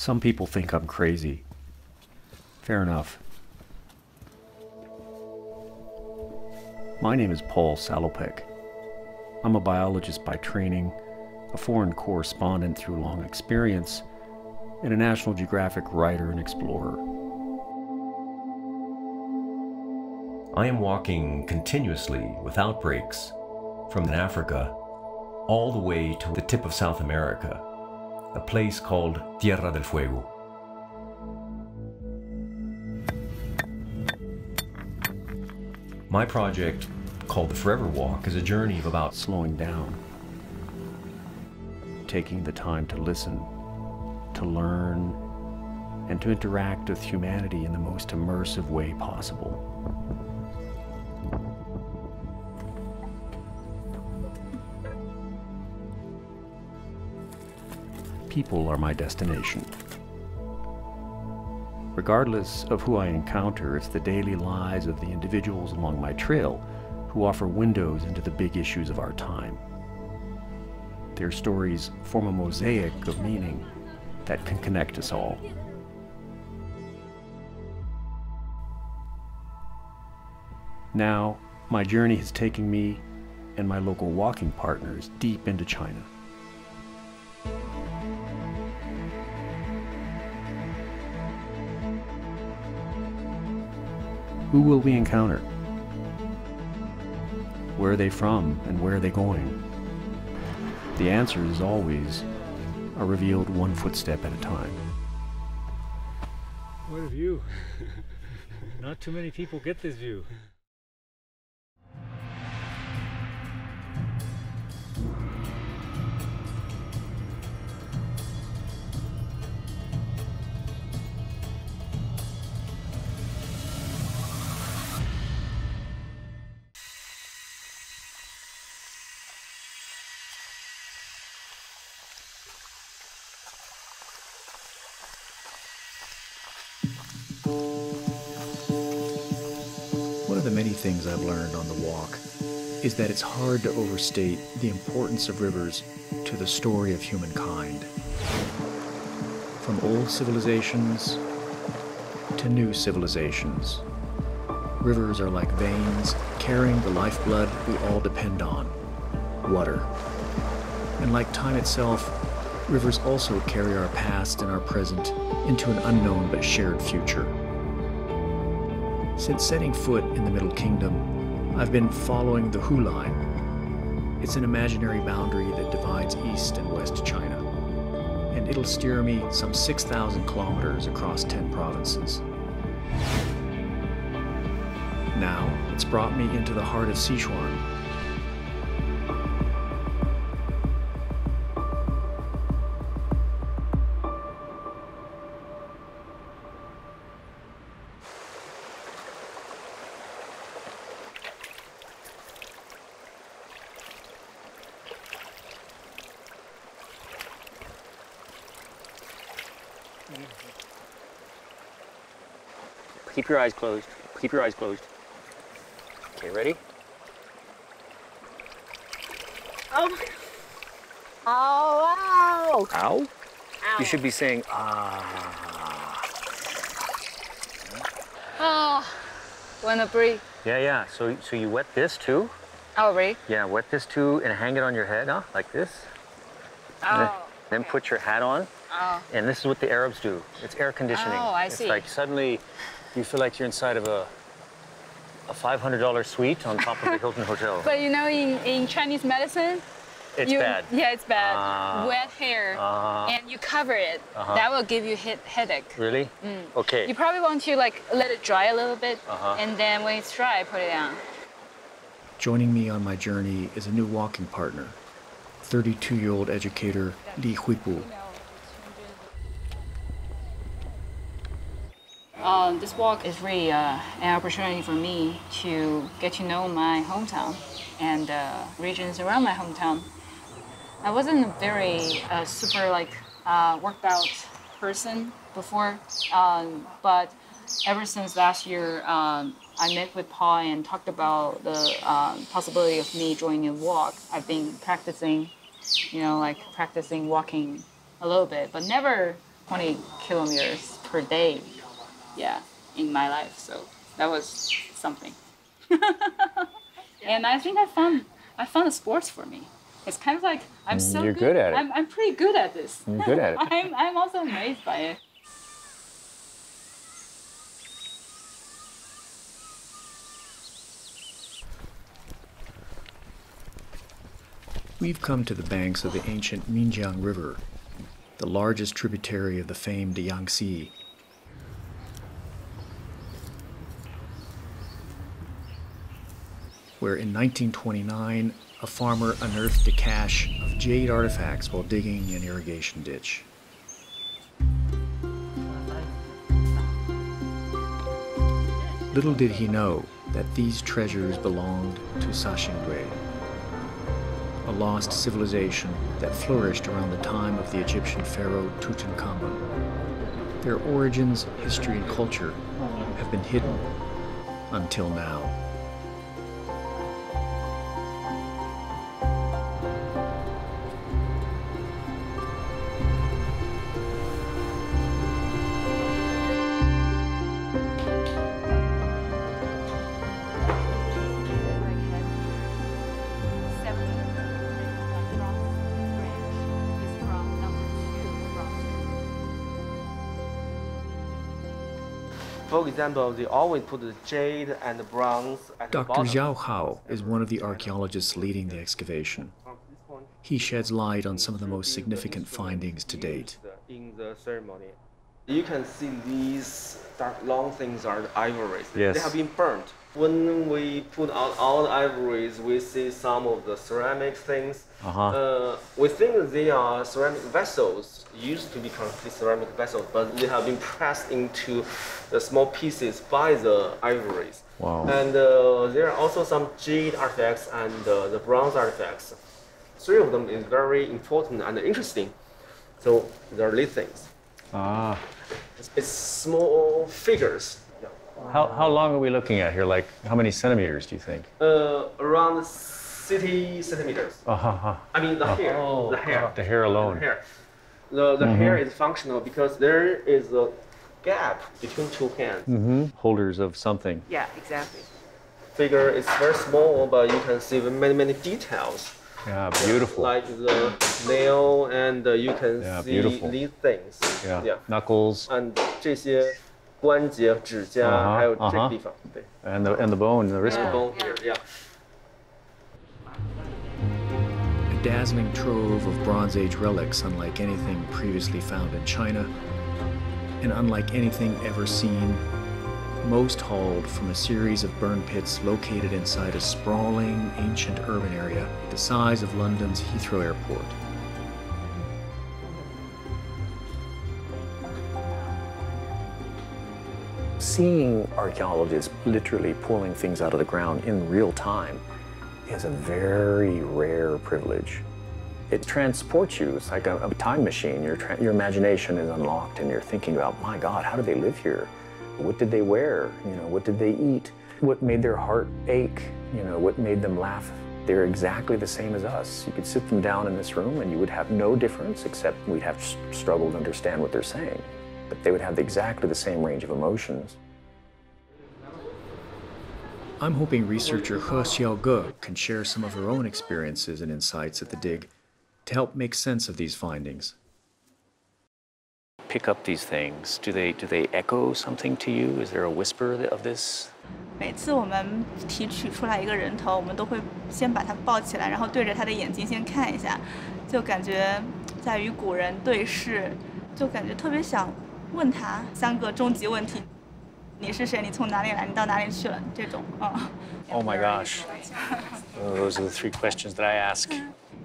Some people think I'm crazy. Fair enough. My name is Paul Salopek. I'm a biologist by training, a foreign correspondent through long experience, and a National Geographic writer and explorer. I am walking continuously without breaks from Africa all the way to the tip of South America, a place called Tierra del Fuego. My project, called The Forever Walk, is a journey of about slowing down, taking the time to listen, to learn, and to interact with humanity in the most immersive way possible. People are my destination. Regardless of who I encounter, it's the daily lives of the individuals along my trail who offer windows into the big issues of our time. Their stories form a mosaic of meaning that can connect us all. Now, my journey has taken me and my local walking partners deep into China. Who will we encounter? Where are they from and where are they going? The answer is always are revealed one footstep at a time. What a view. Not too many people get this view. One of the many things I've learned on the walk is that it's hard to overstate the importance of rivers to the story of humankind. From old civilizations to new civilizations, rivers are like veins carrying the lifeblood we all depend on, water. And like time itself, rivers also carry our past and our present into an unknown but shared future. Since setting foot in the Middle Kingdom, I've been following the Hu Line. It's an imaginary boundary that divides East and West China, and it'll steer me some 6,000 kilometers across 10 provinces. Now, it's brought me into the heart of Sichuan. Keep your eyes closed. Keep your eyes closed. Okay, ready? Oh my. Oh, wow. Ow? Ow. You should be saying, ah. Oh, wanna breathe? Yeah. So you wet this too? Oh, really? Yeah, wet this too and hang it on your head, huh? Like this. Oh. Then okay. put your hat on. Oh. And this is what the Arabs do. It's air conditioning. Oh, I see. It's like suddenly you feel like you're inside of a $500 suite on top of the Hilton Hotel. But you know, in Chinese medicine, It's bad. Yeah, it's bad. Wet hair, and you cover it. That will give you headache. Really? Okay. You probably want to like let it dry a little bit, and then when it's dry, put it on. Joining me on my journey is a new walking partner, 32-year-old educator Li Huipu. This walk is really an opportunity for me to get to know my hometown and regions around my hometown. I wasn't a very super worked out person before, but ever since last year, I met with Paul and talked about the possibility of me joining a walk. I've been practicing, practicing walking a little bit, but never 20 kilometers per day, yeah, in my life. So that was something. And I think I found the sports for me. It's kind of like I'm so You're good at it. I'm pretty good at this. You're good at it. I'm also amazed by it. We've come to the banks of the ancient Minjiang River, the largest tributary of the famed Yangtze. Where in 1929, a farmer unearthed a cache of jade artifacts while digging an irrigation ditch. Little did he know that these treasures belonged to Saxingdui, a lost civilization that flourished around the time of the Egyptian pharaoh Tutankhamun. Their origins, history, and culture have been hidden until now. For example, they always put the jade and the bronze at the Dr. bottom. Xiaohao is one of the archaeologists leading the excavation. He sheds light on some of the most significant findings to date. In the ceremony, you can see these dark long things are the ivories. Yes. They have been burnt. When we put out all the ivories, we see some of the ceramic things. We think they are ceramic vessels, used to be considered ceramic vessels, but they have been pressed into the small pieces by the ivories. Wow. And there are also some jade artifacts and the bronze artifacts. Three of them is very important and interesting. So they're lead things. It's small figures. How long are we looking at here? Like, how many centimeters do you think? Around 60 centimeters. I mean the hair. The hair. The hair alone. The hair. The hair is functional because there is a gap between two hands. Holders of something. Yeah, exactly. Figure is very small, but you can see many details. Yeah, beautiful. Like the nail, and you can see beautiful. these things. Yeah. Knuckles. And 这些关节、指甲，还有这个地方，对。And the bone, the wrist The bone. bone here, yeah. A dazzling trove of Bronze Age relics unlike anything previously found in China, and unlike anything ever seen, most hauled from a series of burn pits located inside a sprawling, ancient urban area the size of London's Heathrow Airport. Seeing archaeologists literally pulling things out of the ground in real time is a very rare privilege. It transports you. It's like a time machine. Your imagination is unlocked and you're thinking about, my God, how do they live here? What did they wear? What did they eat? What made their heart ache? What made them laugh? They're exactly the same as us. You could sit them down in this room and you would have no difference, except we'd have to struggle to understand what they're saying. But they would have exactly the same range of emotions. I'm hoping researcher He Xiaoge can share some of her own experiences and insights at the dig to help make sense of these findings. Pick up these things. Do they echo something to you? Is there a whisper of this? 每次我们提取出来一个人头，我们都会先把它抱起来，然后对着他的眼睛先看一下，就感觉在与古人对视，就感觉特别想问他3个终极问题：你是谁？你从哪里来？你到哪里去了？这种Oh my gosh. Those are the 3 questions that I ask.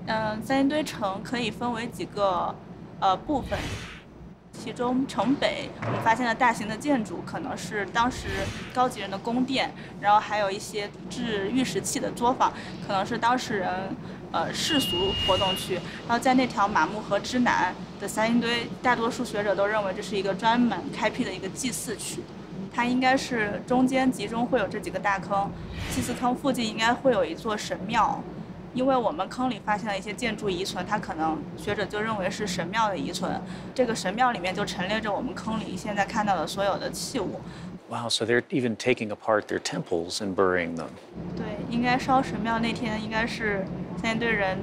三星堆城可以分为几个部分。其中城北我们发现了大型的建筑，可能是当时高级人的宫殿，然后还有一些制玉石器的作坊，可能是当事人世俗活动区。然后在那条马木河之南的三星堆，大多数学者都认为这是一个专门开辟的一个祭祀区，它应该是中间集中会有这几个大坑，祭祀坑附近应该会有一座神庙，因为我们坑里发现了一些建筑遗存，它可能学者就认为是神庙的遗存。这个神庙里面就陈列着我们坑里现在看到的所有的器物。Wow, so they're even taking apart their temples and burying them. 对，应该烧神庙那天应该是三星堆人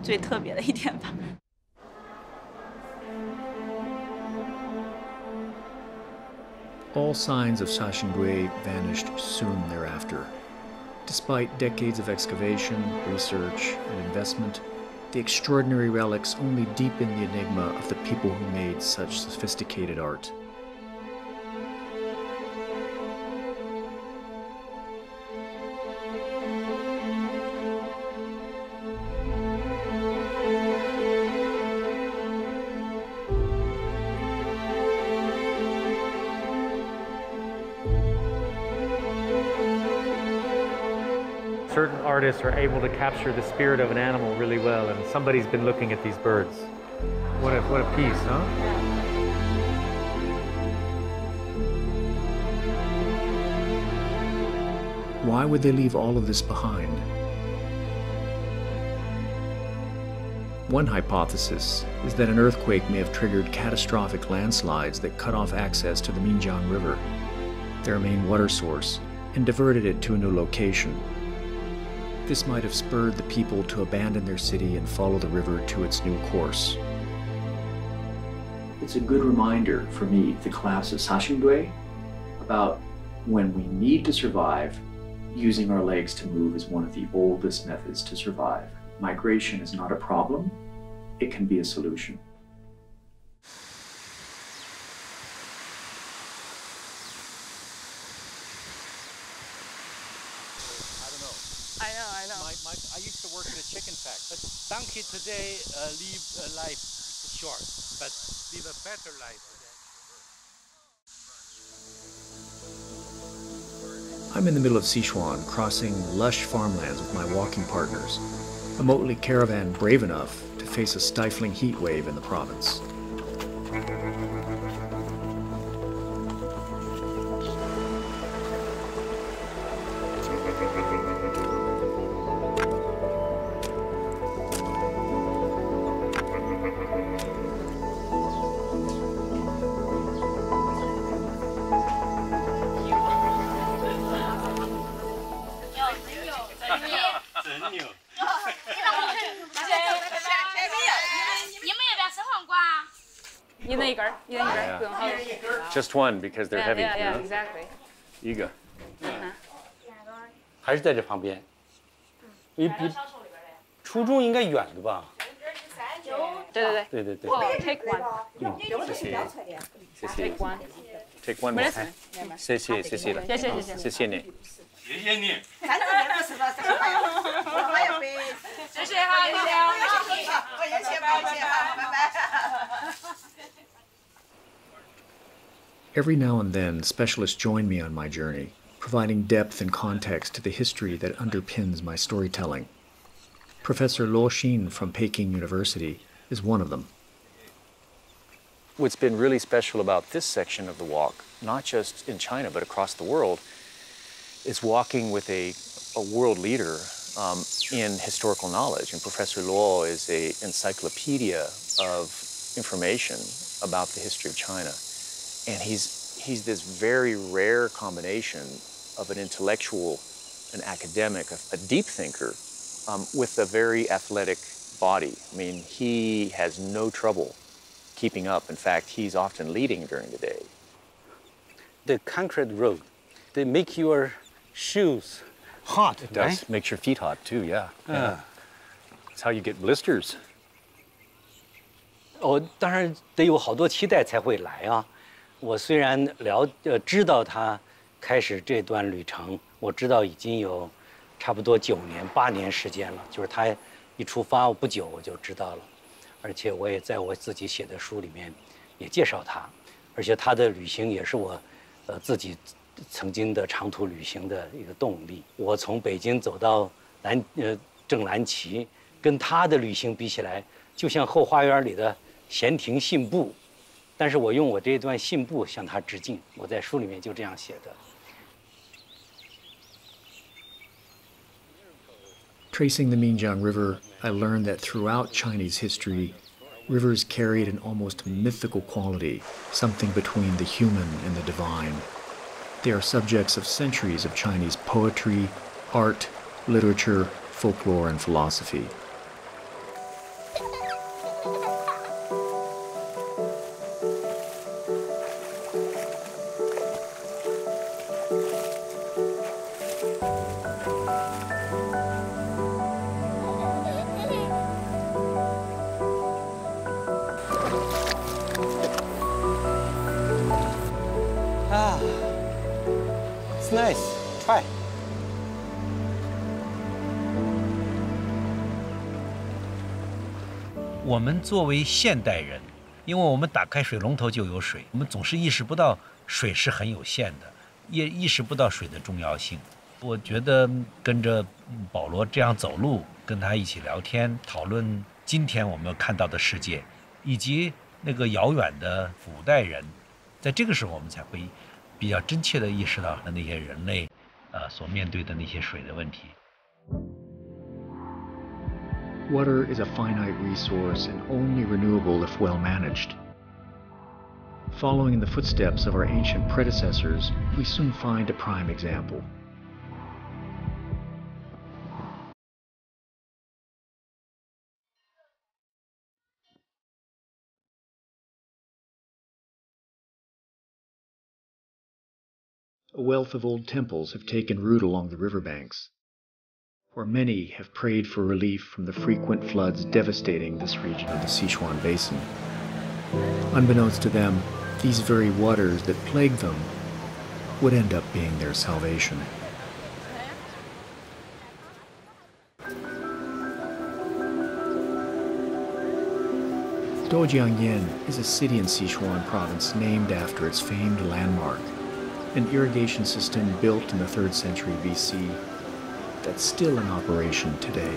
最特别的一天吧。All signs of Sashingui vanished soon thereafter. Despite decades of excavation, research, and investment, the extraordinary relics only deepen the enigma of the people who made such sophisticated art. Certain artists are able to capture the spirit of an animal really well, and somebody's been looking at these birds. What a piece, huh? Why would they leave all of this behind? One hypothesis is that an earthquake may have triggered catastrophic landslides that cut off access to the Minjiang River, their main water source, and diverted it to a new location. This might have spurred the people to abandon their city and follow the river to its new course. It's a good reminder for me, the collapse of Sashingui, about when we need to survive, using our legs to move is one of the oldest methods to survive. Migration is not a problem, it can be a solution. I know. I used to work at a chicken factory, but donkey today live a life short, but live a better life. I'm in the middle of Sichuan, crossing lush farmlands with my walking partners, a motley caravan brave enough to face a stifling heat wave in the province. Just one because they're heavy. Yeah, exactly. 一个。还是在这旁边，比初中应该远的吧？对。对。Well, take one. 谢谢。 Take one. Take one more. 谢谢了。谢谢。谢谢你。谢谢你。谢谢哈，你好。Every now and then, specialists join me on my journey, providing depth and context to the history that underpins my storytelling. Professor Luo Xin from Peking University is one of them. What's been really special about this section of the walk, not just in China but across the world, is walking with a world leader in historical knowledge. And Professor Luo is an encyclopedia of information about the history of China. And he's this very rare combination of an intellectual, an academic, a deep thinker, with a very athletic body. I mean, he has no trouble keeping up. In fact, he's often leading during the day. The concrete road, they make your shoes hot. It does. Right? Makes your feet hot too, yeah. That's how you get blisters. 当然得有好多期待才会来啊。我虽然知道他开始这段旅程，我知道已经有差不多8年时间了。就是他一出发，不久我就知道了，而且我也在我自己写的书里面也介绍他，而且他的旅行也是我自己曾经的长途旅行的一个动力。我从北京走到正蓝旗，跟他的旅行比起来，就像后花园里的闲庭信步。但是我用我这段信步向他致敬，我在书里面就这样写的。Tracing the Minjiang River, I learned that throughout Chinese history, rivers carried an almost mythical quality, something between the human and the divine. They are subjects of centuries of Chinese poetry, art, literature, folklore, and philosophy. It's nice. Try. 我们作为现代人，因为我们打开水龙头就有水，我们总是意识不到水是很有限的，也意识不到水的重要性。我觉得跟着保罗这样走路，跟他一起聊天，讨论今天我们看到的世界，以及那个遥远的古代人，在这个时候我们才会比较真切地意识到那些人类所面对的那些水的问题。Water is a finite resource and only renewable if well managed. Following in the footsteps of our ancient predecessors, we soon find a prime example. A wealth of old temples have taken root along the riverbanks, where many have prayed for relief from the frequent floods devastating this region of the Sichuan Basin. Unbeknownst to them, these very waters that plague them would end up being their salvation. Doujiangyan is a city in Sichuan province named after its famed landmark, an irrigation system built in the 3rd century BC that's still in operation today.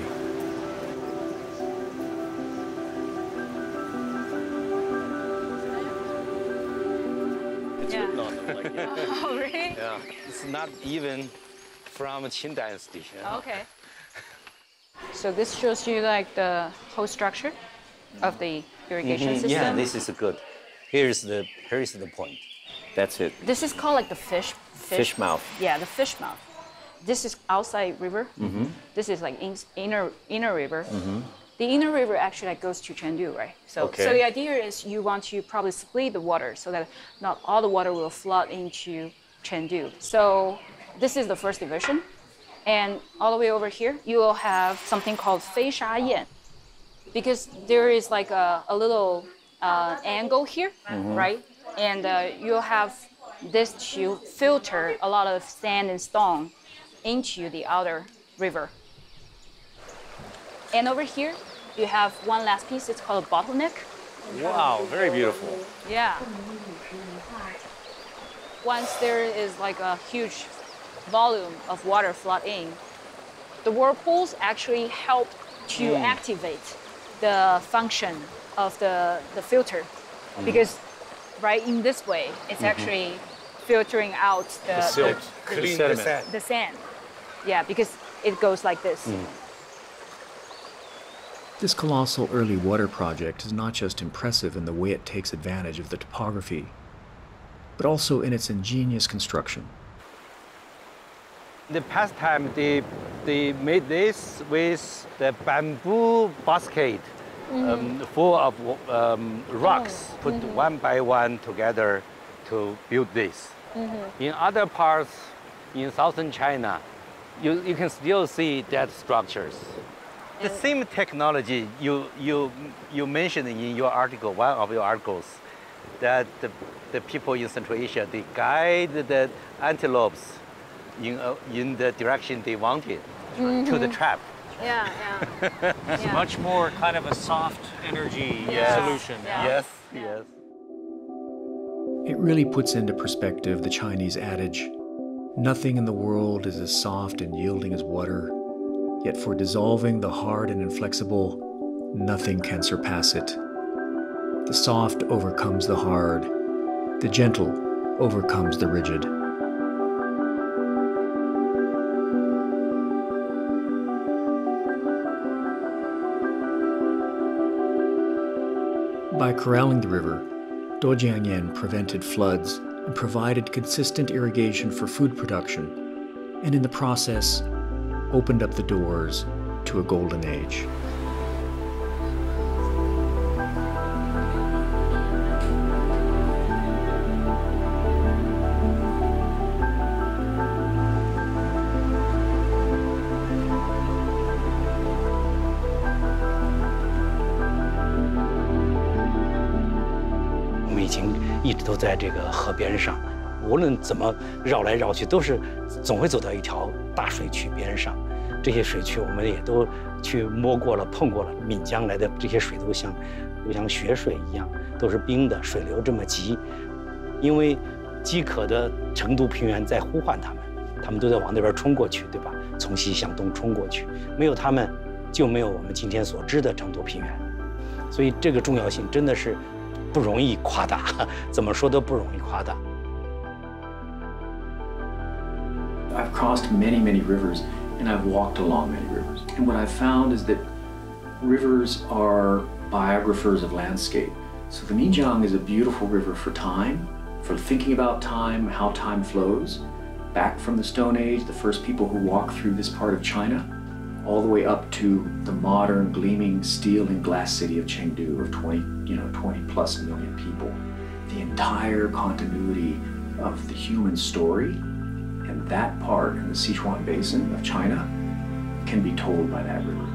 It's written on them like that. Oh, really? Yeah, it's not even from Qin Dynasty. Yeah. Okay. So this shows you like the whole structure of the irrigation system? Yeah, this is good. Here's the point. That's it. This is called like the fish mouth. Yeah, the fish mouth. This is outside river. This is like inner river. The inner river actually like goes to Chengdu, right? So the idea is you want to probably split the water so that not all the water will flood into Chengdu. So this is the first division. And all the way over here, you will have something called Fei Sha Yan. Because there is like a little angle here, right? And you'll have this to filter a lot of sand and stone into the outer river. And over here, you have one last piece. It's called a bottleneck. Wow, very beautiful. Yeah. Once there is like a huge volume of water flood in, the whirlpools actually help to activate the function of the filter. Because right in this way, it's actually filtering out the silt, the sand. Yeah, because it goes like this. This colossal early water project is not just impressive in the way it takes advantage of the topography, but also in its ingenious construction. The past time, they made this with the bamboo basket full of rocks, put one by one together to build this. In other parts, in southern China, you can still see that structures. The same technology you mentioned in your article, one of your articles, that the people in Central Asia, they guide the antelopes in the direction they wanted to the trap. Yeah, yeah. It's much more kind of a soft energy solution. Yeah. Yes. It really puts into perspective the Chinese adage, nothing in the world is as soft and yielding as water, yet for dissolving the hard and inflexible, nothing can surpass it. The soft overcomes the hard, the gentle overcomes the rigid. By corralling the river, Dojiangyan prevented floods and provided consistent irrigation for food production, and in the process, opened up the doors to a golden age.一直都在这个河边上，无论怎么绕来绕去，都是总会走到一条大水渠边上。这些水渠我们也都去摸过了、碰过了。岷江来的这些水都像雪水一样，都是冰的，水流这么急。因为饥渴的成都平原在呼唤他们，他们都在往那边冲过去，对吧？从西向东冲过去，没有他们，就没有我们今天所知的成都平原。所以这个重要性真的是不容易夸大，怎么说都不容易夸大。I've crossed many, many rivers, and I've walked along many rivers. And what I've found is that rivers are biographers of landscape. So the Xijiang is a beautiful river for time, for thinking about time, how time flows. Back from the Stone Age, the first people who walked through this part of China, all the way up to the modern, gleaming steel and glass city of Chengdu of 20 plus million people. The entire continuity of the human story and that part in the Sichuan Basin of China can be told by that river.